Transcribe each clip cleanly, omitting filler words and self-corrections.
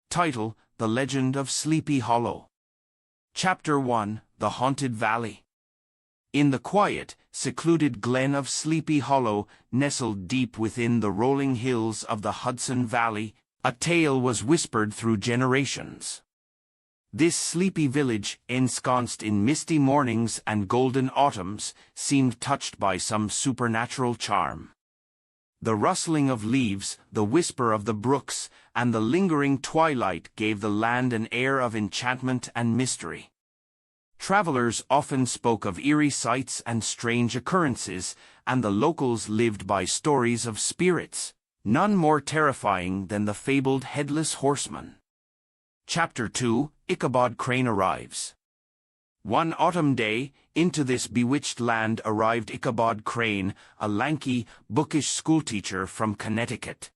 Title: The Legend of Sleepy Hollow. Chapter 1: The Haunted Valley. In the quiet, secluded glen of Sleepy Hollow, nestled deep within the rolling hills of the Hudson Valley, a tale was whispered through generations. This sleepy village, ensconced in misty mornings and golden autumns, seemed touched by some supernatural charm. The rustling of leaves, the whisper of the brooks, and the lingering twilight gave the land an air of enchantment and mystery. Travelers often spoke of eerie sights and strange occurrences, and the locals lived by stories of spirits, none more terrifying than the fabled Headless Horseman. Chapter 2: Ichabod Crane Arrives. One autumn day, into this bewitched land arrived Ichabod Crane, a lanky, bookish schoolteacher from Connecticut.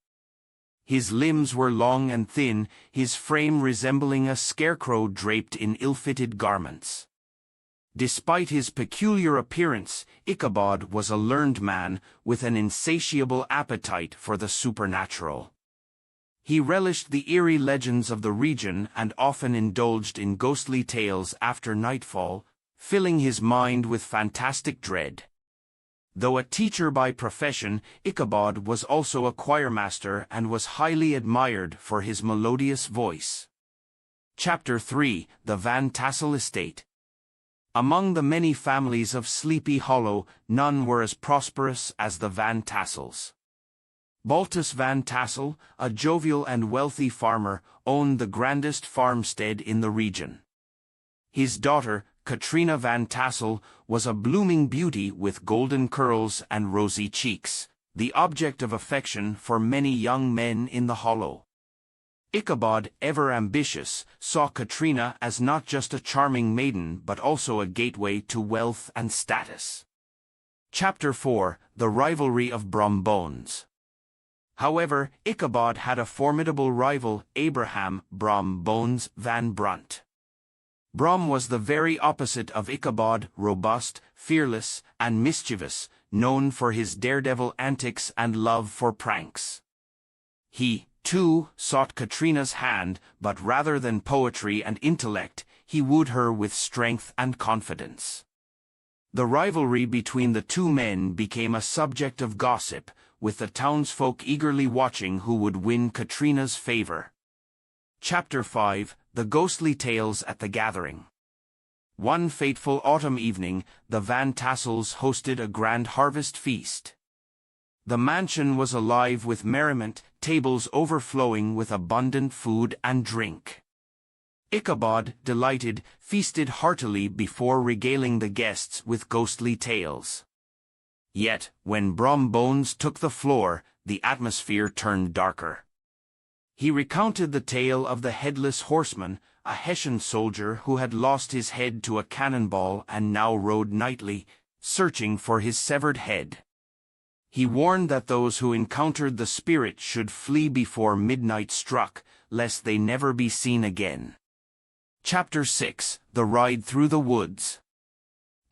His limbs were long and thin, his frame resembling a scarecrow draped in ill-fitted garments. Despite his peculiar appearance, Ichabod was a learned man, with an insatiable appetite for the supernatural. He relished the eerie legends of the region and often indulged in ghostly tales after nightfall, filling his mind with fantastic dread. Though a teacher by profession, Ichabod was also a choirmaster and was highly admired for his melodious voice. Chapter 3: The Van Tassel Estate. Among the many families of Sleepy Hollow, none were as prosperous as the Van Tassels. Baltus Van Tassel, a jovial and wealthy farmer, owned the grandest farmstead in the region. His daughter, Katrina Van Tassel, was a blooming beauty with golden curls and rosy cheeks, the object of affection for many young men in the hollow. Ichabod, ever ambitious, saw Katrina as not just a charming maiden but also a gateway to wealth and status. Chapter 4: The Rivalry of Brum Bones. However, Ichabod had a formidable rival, Abraham Brum Bones Van Brunt. Brum was the very opposite of Ichabod, robust, fearless, and mischievous, known for his daredevil antics and love for pranks. He, too, sought Katrina's hand, but rather than poetry and intellect, he wooed her with strength and confidence. The rivalry between the two men became a subject of gossip, with the townsfolk eagerly watching who would win Katrina's favor. Chapter 5: The Ghostly Tales at the Gathering. One fateful autumn evening, the Van Tassels hosted a grand harvest feast. The mansion was alive with merriment, tables overflowing with abundant food and drink. Ichabod, delighted, feasted heartily before regaling the guests with ghostly tales. Yet, when Brum Bones took the floor, the atmosphere turned darker. He recounted the tale of the Headless Horseman, a Hessian soldier who had lost his head to a cannonball and now rode nightly, searching for his severed head. He warned that those who encountered the spirit should flee before midnight struck, lest they never be seen again. Chapter 6: The Ride Through the Woods.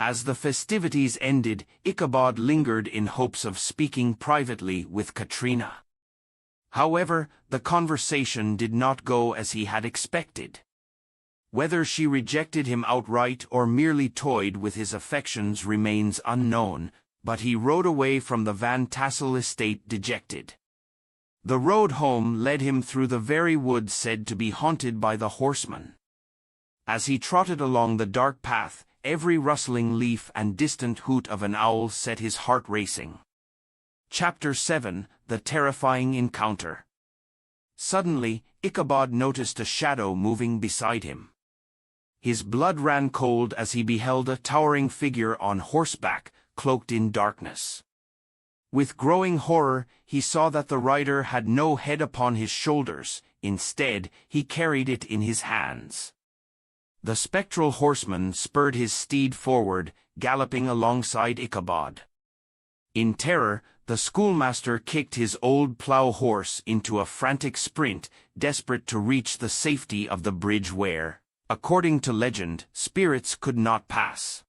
As the festivities ended, Ichabod lingered in hopes of speaking privately with Katrina. However, the conversation did not go as he had expected. Whether she rejected him outright or merely toyed with his affections remains unknown, but he rode away from the Van Tassel estate dejected. The road home led him through the very woods said to be haunted by the horseman. As he trotted along the dark path, every rustling leaf and distant hoot of an owl set his heart racing. Chapter 7: The Terrifying Encounter. Suddenly, Ichabod noticed a shadow moving beside him. His blood ran cold as he beheld a towering figure on horseback, cloaked in darkness. With growing horror, he saw that the rider had no head upon his shoulders, instead, he carried it in his hands. The spectral horseman spurred his steed forward, galloping alongside Ichabod. In terror, the schoolmaster kicked his old plow horse into a frantic sprint, desperate to reach the safety of the bridge where, according to legend, spirits could not pass.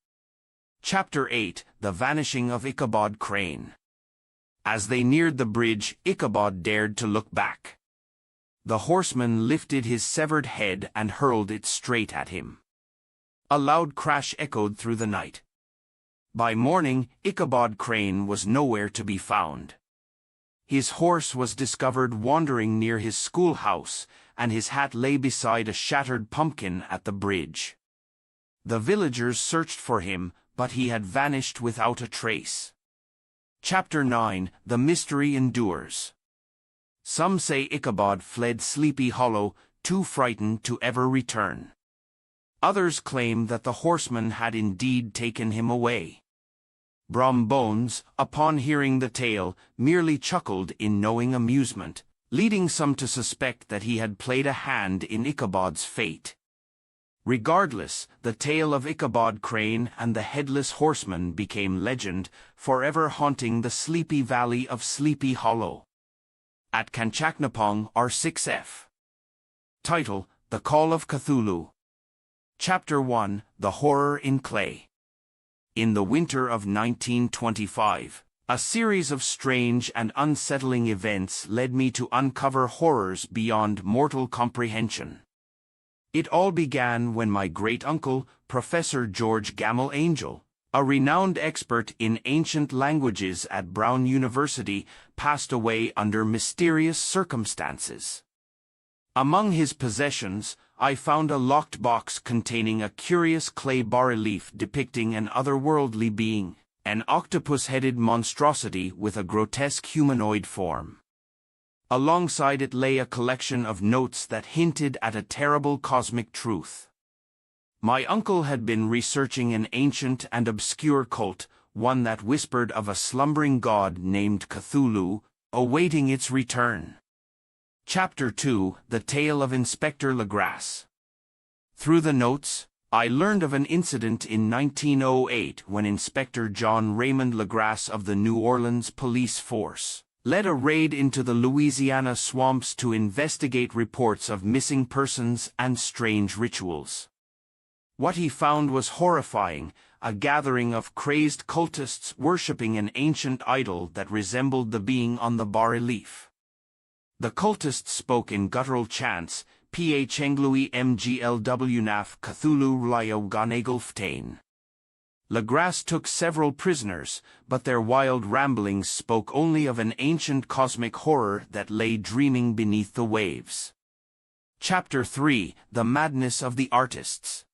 Chapter 8: The Vanishing of Ichabod Crane. As they neared the bridge, Ichabod dared to look back. The horseman lifted his severed head and hurled it straight at him. A loud crash echoed through the night. By morning, Ichabod Crane was nowhere to be found. His horse was discovered wandering near his schoolhouse, and his hat lay beside a shattered pumpkin at the bridge. The villagers searched for him, but he had vanished without a trace. Chapter 9: The Mystery Endures. Some say Ichabod fled Sleepy Hollow, too frightened to ever return. Others claim that the horseman had indeed taken him away. Brom Bones, upon hearing the tale, merely chuckled in knowing amusement, leading some to suspect that he had played a hand in Ichabod's fate. Regardless, the tale of Ichabod Crane and the Headless Horseman became legend, forever haunting the sleepy valley of Sleepy Hollow. At Kanchaknapong, R6F. Title: The Call of Cthulhu. Chapter 1: The Horror in Clay. In the winter of 1925, a series of strange and unsettling events led me to uncover horrors beyond mortal comprehension. It all began when my great-uncle, Professor George Gamble Angel, a renowned expert in ancient languages at Brown University, passed away under mysterious circumstances. Among his possessions, I found a locked box containing a curious clay bas-relief depicting an otherworldly being, an octopus-headed monstrosity with a grotesque humanoid form. Alongside it lay a collection of notes that hinted at a terrible cosmic truth. My uncle had been researching an ancient and obscure cult, one that whispered of a slumbering god named Cthulhu, awaiting its return. Chapter 2: The Tale of Inspector Legrasse. Through the notes, I learned of an incident in 1908 when Inspector John Raymond Legrasse of the New Orleans Police Force led a raid into the Louisiana swamps to investigate reports of missing persons and strange rituals. What he found was horrifying: a gathering of crazed cultists worshipping an ancient idol that resembled the being on the bas-relief. The cultists spoke in guttural chants, Phenglui Mglw Naf Cthulhu Rlyo Ganagulftain. Legrasse took several prisoners, but their wild ramblings spoke only of an ancient cosmic horror that lay dreaming beneath the waves. Chapter 3: The Madness of the Artists.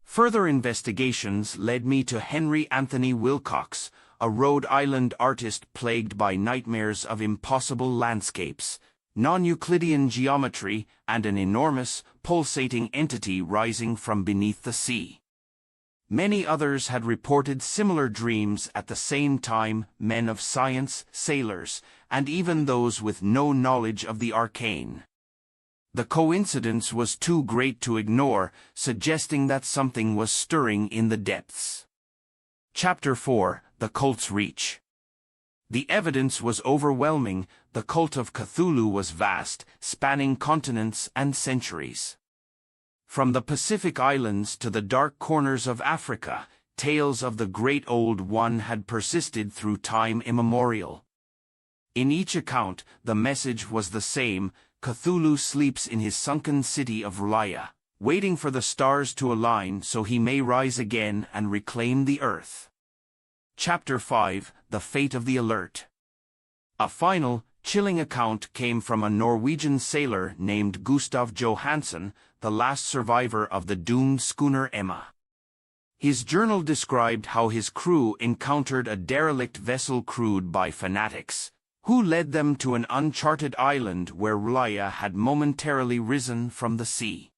Further investigations led me to Henry Anthony Wilcox, a Rhode Island artist plagued by nightmares of impossible landscapes, non-Euclidean geometry, and an enormous, pulsating entity rising from beneath the sea. Many others had reported similar dreams at the same time: men of science, sailors, and even those with no knowledge of the arcane. The coincidence was too great to ignore, suggesting that something was stirring in the depths. Chapter 4: The Cult's Reach. The evidence was overwhelming. The cult of Cthulhu was vast, spanning continents and centuries. From the Pacific Islands to the dark corners of Africa, tales of the Great Old One had persisted through time immemorial. In each account, the message was the same: Cthulhu sleeps in his sunken city of Rlya, waiting for the stars to align so he may rise again and reclaim the earth. Chapter 5: The Fate of the Alert. A final, chilling account came from a Norwegian sailor named Gustav Johansen, the last survivor of the doomed schooner Emma. His journal described how his crew encountered a derelict vessel crewed by fanatics, who led them to an uncharted island where Rlya had momentarily risen from the sea.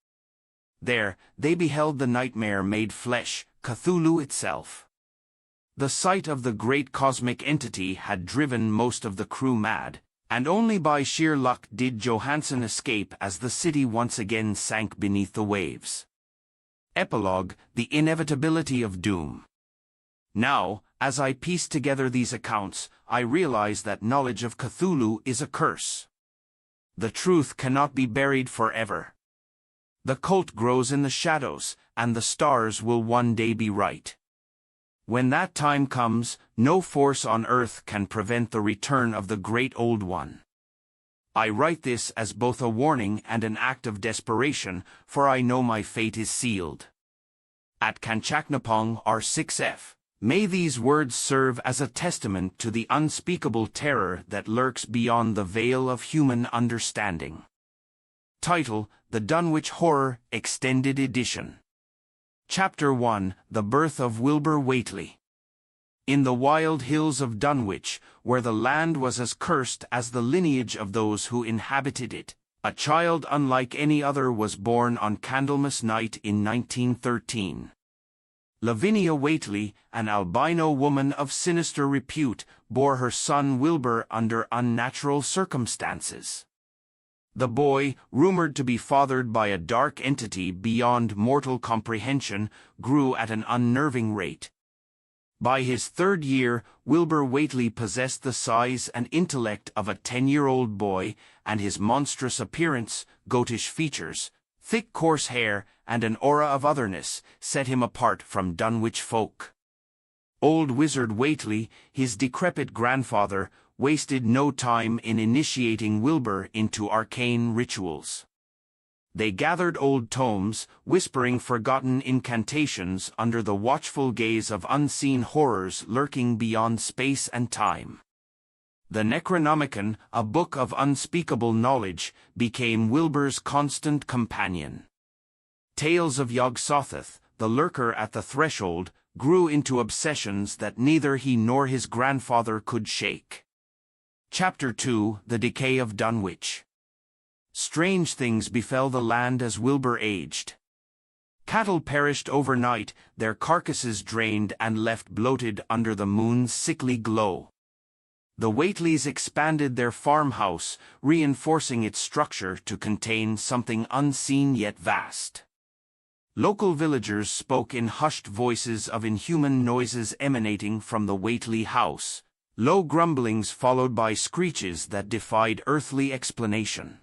There, they beheld the nightmare made flesh, Cthulhu itself. The sight of the great cosmic entity had driven most of the crew mad, and only by sheer luck did Johansen escape as the city once again sank beneath the waves. Epilogue: The Inevitability of Doom. Now, as I piece together these accounts, I realize that knowledge of Cthulhu is a curse. The truth cannot be buried forever. The cult grows in the shadows, and the stars will one day be right. When that time comes, no force on earth can prevent the return of the Great Old One. I write this as both a warning and an act of desperation, for I know my fate is sealed. At Kanchaknapong R6F. May these words serve as a testament to the unspeakable terror that lurks beyond the veil of human understanding. Title: The Dunwich Horror, Extended Edition. Chapter 1: The Birth of Wilbur Whately. In the wild hills of Dunwich, where the land was as cursed as the lineage of those who inhabited it, a child unlike any other was born on Candlemas night in 1913. Lavinia Whately, an albino woman of sinister repute, bore her son Wilbur under unnatural circumstances. The boy, rumored to be fathered by a dark entity beyond mortal comprehension, grew at an unnerving rate. By his third year, Wilbur Whately possessed the size and intellect of a 10-year-old boy, and his monstrous appearance, goatish features, thick coarse hair, and an aura of otherness set him apart from Dunwich folk. Old Wizard Whately, his decrepit grandfather, wasted no time in initiating Wilbur into arcane rituals. They gathered old tomes, whispering forgotten incantations under the watchful gaze of unseen horrors lurking beyond space and time. The Necronomicon, a book of unspeakable knowledge, became Wilbur's constant companion. Tales of Yog-Sothoth, the lurker at the threshold, grew into obsessions that neither he nor his grandfather could shake. Chapter 2: The Decay of Dunwich. Strange things befell the land as Wilbur aged. Cattle perished overnight, their carcasses drained and left bloated under the moon's sickly glow. The Whateleys expanded their farmhouse, reinforcing its structure to contain something unseen yet vast. Local villagers spoke in hushed voices of inhuman noises emanating from the Whately house, low grumblings followed by screeches that defied earthly explanation.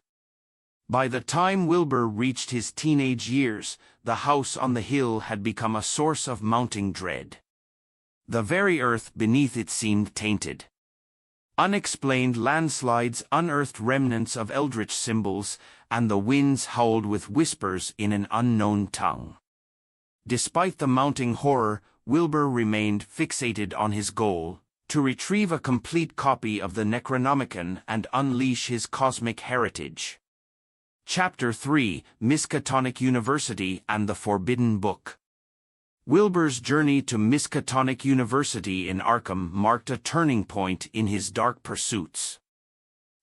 By the time Wilbur reached his teenage years, the house on the hill had become a source of mounting dread. The very earth beneath it seemed tainted. Unexplained landslides unearthed remnants of eldritch symbols, and the winds howled with whispers in an unknown tongue. Despite the mounting horror, Wilbur remained fixated on his goal: to retrieve a complete copy of the Necronomicon and unleash his cosmic heritage. Chapter 3: Miskatonic University and the Forbidden Book. Wilbur's journey to Miskatonic University in Arkham marked a turning point in his dark pursuits.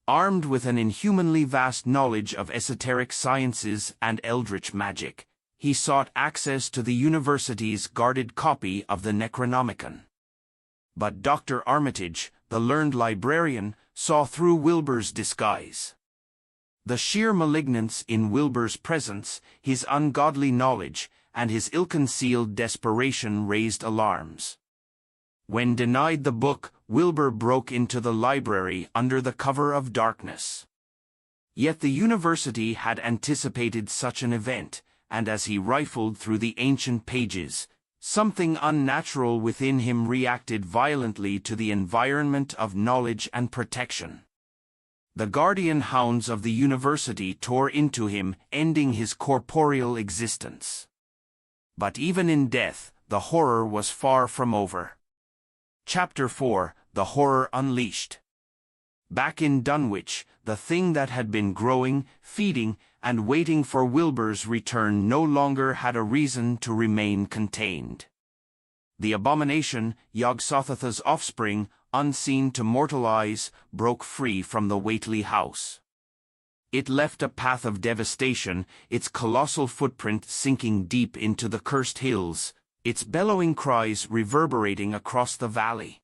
Armed with an inhumanly vast knowledge of esoteric sciences and eldritch magic, he sought access to the university's guarded copy of the Necronomicon. But Dr. Armitage, the learned librarian, saw through Wilbur's disguise. The sheer malignance in Wilbur's presence, his ungodly knowledge, and his ill-concealed desperation raised alarms. When denied the book, Wilbur broke into the library under the cover of darkness. Yet the university had anticipated such an event, and as he rifled through the ancient pages, something unnatural within him reacted violently to the environment of knowledge and protection. The guardian hounds of the university tore into him, ending his corporeal existence. But even in death, the horror was far from over. Chapter 4: The Horror Unleashed. Back in Dunwich, the thing that had been growing, feeding, and waiting for Wilbur's return no longer had a reason to remain contained. The abomination, Yog-Sothoth's offspring, unseen to mortal eyes, broke free from the Whately house. It left a path of devastation, its colossal footprint sinking deep into the cursed hills, its bellowing cries reverberating across the valley.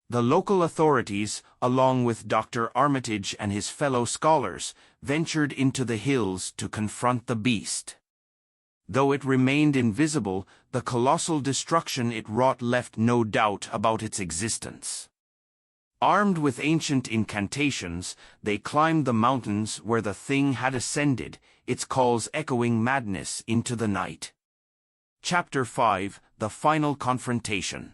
The local authorities, along with Dr. Armitage and his fellow scholars, ventured into the hills to confront the beast. Though it remained invisible, the colossal destruction it wrought left no doubt about its existence. Armed with ancient incantations, they climbed the mountains where the thing had ascended, its calls echoing madness into the night. Chapter 5: The Final Confrontation.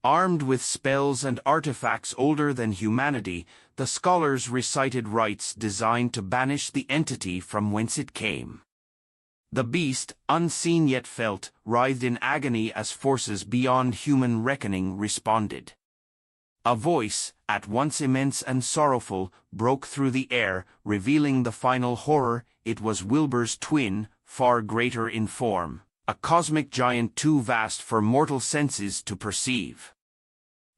Armed with spells and artifacts older than humanity, the scholars recited rites designed to banish the entity from whence it came. The beast, unseen yet felt, writhed in agony as forces beyond human reckoning responded. A voice, at once immense and sorrowful, broke through the air, revealing the final horror. It was Wilbur's twin, far greater in form, a cosmic giant too vast for mortal senses to perceive.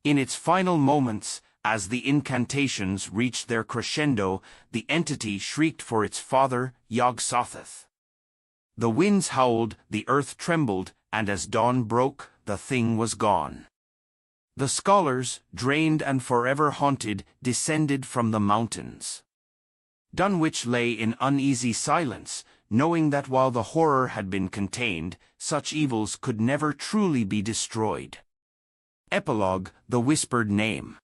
In its final moments, as the incantations reached their crescendo, the entity shrieked for its father, Yog-Sothoth. The winds howled, the earth trembled, and as dawn broke, the thing was gone. The scholars, drained and forever haunted, descended from the mountains. Dunwich lay in uneasy silence, knowing that while the horror had been contained, such evils could never truly be destroyed. Epilogue: The Whispered Name.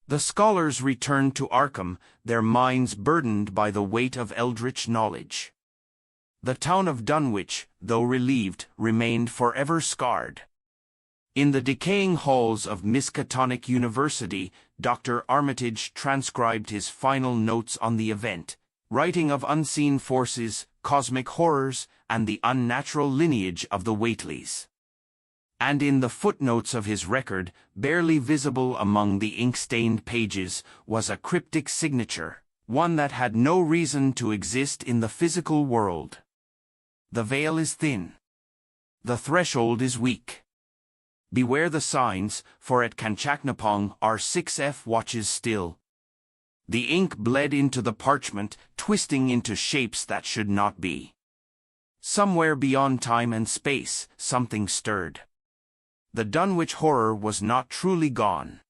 The scholars returned to Arkham, their minds burdened by the weight of eldritch knowledge. The town of Dunwich, though relieved, remained forever scarred. In the decaying halls of Miskatonic University, Dr. Armitage transcribed his final notes on the event, writing of unseen forces, cosmic horrors, and the unnatural lineage of the Whateleys. And in the footnotes of his record, barely visible among the ink-stained pages, was a cryptic signature, one that had no reason to exist in the physical world. The veil is thin. The threshold is weak. Beware the signs, for at Kanchaknapong our 6F watches still. The ink bled into the parchment, twisting into shapes that should not be. Somewhere beyond time and space, something stirred. The Dunwich horror was not truly gone.